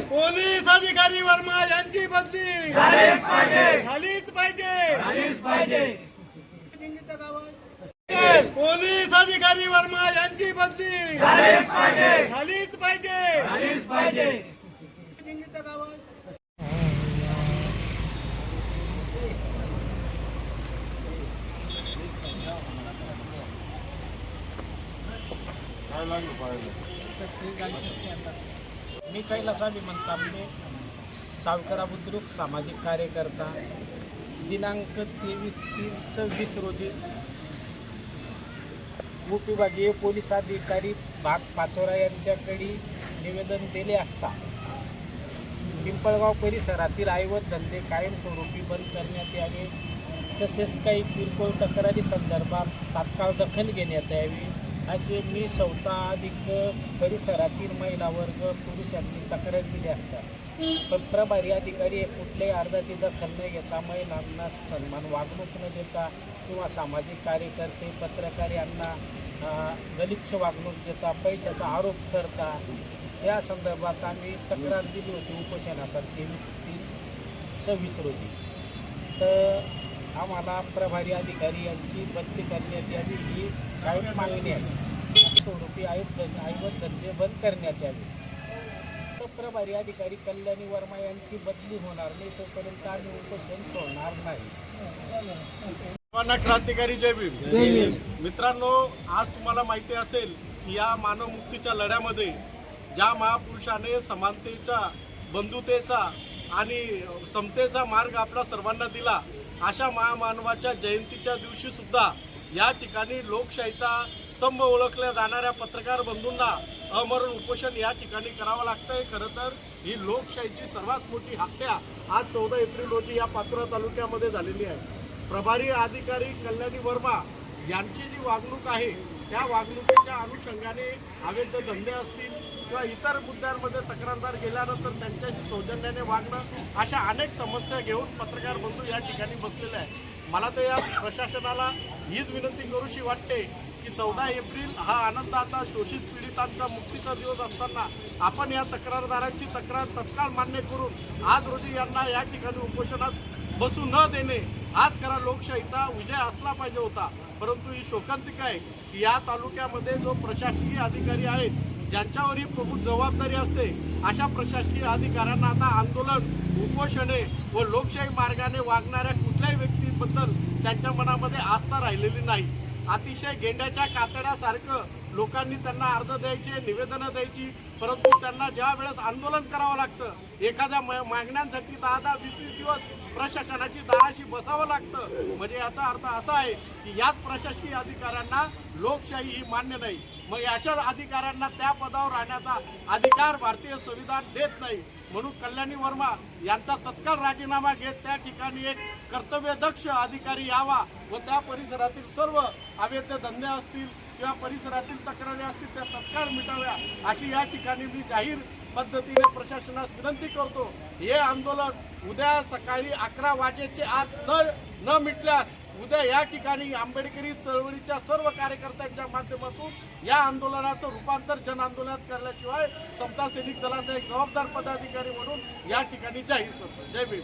Police अधिकारी वर्मा यांची बदली झालीच पाहिजे. पोलीस अधिकारी वर्मा यांची बदली झालीच पाहिजे. मी कैलासाभिमान तांबे, सावकारा बुद्रुक सामाजिक कार्यकर्ता. दिनांक 23/3/26 रोजी उपविभागीय पोलीस अधिकारी भाग पाचोरा यांच्याकडे निवेदन दिले असता पिंपळगाव परिसरातील ऐवत धंदे कायमस्वरूपी बंद करण्यात यावे, तसेच काही किरकोळ तक्रारी संदर्भात तात्काळ दखल घेण्यात यावी असे मी स्वतः अधिक परिसरातील महिला वर्ग पुरुषांनी तक्रार दिली असतात. पण प्रभारी अधिकारी कुठल्याही अर्जाची दखल न घेता महिलांना सन्मान वागणूक न देता किंवा सामाजिक कार्यकर्ते पत्रकार यांना गलिच्छ वागणूक देता पैशाचा आरोप करता या संदर्भात आम्ही तक्रार दिली होती उपोषणाचा 23/3/26 रोजी. तर आम्हाला प्रभारी अधिकारी यांची बदली करण्यात यावी ही कायम मागणी आहे. स्वरूपी ऐवत धंदे बंद करण्यात यावे. तर प्रभारी अधिकारी कल्याणी वर्मा यांची बदली होणार नाही तोपर्यंत आम्ही उपोषण सोडणार नाही. क्रांतिकारी जय भीम. मित्रांनो, आज तुम्हाला माहिती असेल की या मानवमुक्तीच्या लढ्यामध्ये ज्या महापुरुषाने समानतेचा, बंधुतेचा आणि समतेचा मार्ग आपल्या सर्वांना दिला, अशा महामानवाच्या जयंतीच्या दिवशी सुद्धा या ठिकाणी लोकशाहीचा स्तंभ ओळखल्या जाणाऱ्या पत्रकार बंधूंना अमरण उपोषण या ठिकाणी करावं लागतंय. खरं तर ही लोकशाहीची सर्वात मोठी हत्या आज 14 एप्रिल रोजी या पाचोरा तालुक्यामध्ये झालेली आहे. प्रभारी अधिकारी कल्याणी वर्मा यांची जी वागणूक आहे त्या वागणुकीच्या अनुषंगाने अवैध धंदे असतील किंवा इतर मुद्द्यांमध्ये तक्रारदार गेल्यानंतर त्यांच्याशी सौजन्याने वागणं, अशा अनेक समस्या घेऊन पत्रकार बंधू या ठिकाणी बसलेले आहे. मला तर या प्रशासनाला हीच विनंती करूशी वाटते की 14 एप्रिल हा आनंदाचा, शोषित पीडितांचा मुक्तीचा दिवस असताना आपण या तक्रारदारांची तक्रार तत्काळ मान्य करून आज रोजी यांना या ठिकाणी उपोषणात बसू न देणे आज खरा लोकशाहीचा विजय असला पाहिजे होता. परंतु ही शोकांतिका आहे की या तालुक्यामध्ये जो प्रशासकीय अधिकारी आहेत ज्यांच्यावर ही प्रमुख जबाबदारी असते, अशा प्रशासकीय अधिकाऱ्यांना आता आंदोलन, उपोषणे व लोकशाही मार्गाने वागणाऱ्या कुठल्याही व्यक्तीबद्दल त्यांच्या मनामध्ये आस्था राहिलेली नाही. अतिशय गेंड्याच्या कातड्यासारखं लोकांनी त्यांना अर्ज द्यायचे, निवेदनं द्यायची, परंतु त्यांना ज्या वेळेस आंदोलन करावं लागतं, एखाद्या मागण्यांसाठी 10-20 दिवस प्रशासनाची दाराशी बसावं लागतं. म्हणजे याचा अर्थ असा आहे की याच प्रशासकीय अधिकाऱ्यांना लोकशाही ही मान्य नाही. मग अशा अधिकाऱ्यांना त्या पदावर राहण्याचा अधिकार भारतीय संविधान देत नाही. म्हणून कल्याणी वर्मा यांचा तत्काळ राजीनामा घेत त्या ठिकाणी एक कर्तव्यदक्ष अधिकारी यावा व त्या परिसरातील सर्व अवैध धंदे असतील किंवा परिसरातील तक्रारी असतील त्या तत्काळ मिटाव्या अशी या ठिकाणी मी जाहीर पद्धतीने प्रशासनास विनंती करतो. हे आंदोलन उद्या सकाळी 11 वाजेच्या आत न मिटल्यास उद्या या ठिकाणी आंबेडकरी चळवळीच्या सर्व कार्यकर्त्यांच्या माध्यमातून या आंदोलनाचं रूपांतर जन आंदोलनात करण्याशिवाय समता सैनिक दलाचा एक जबाबदार पदाधिकारी म्हणून या ठिकाणी जाहीर करतो. जय भीम.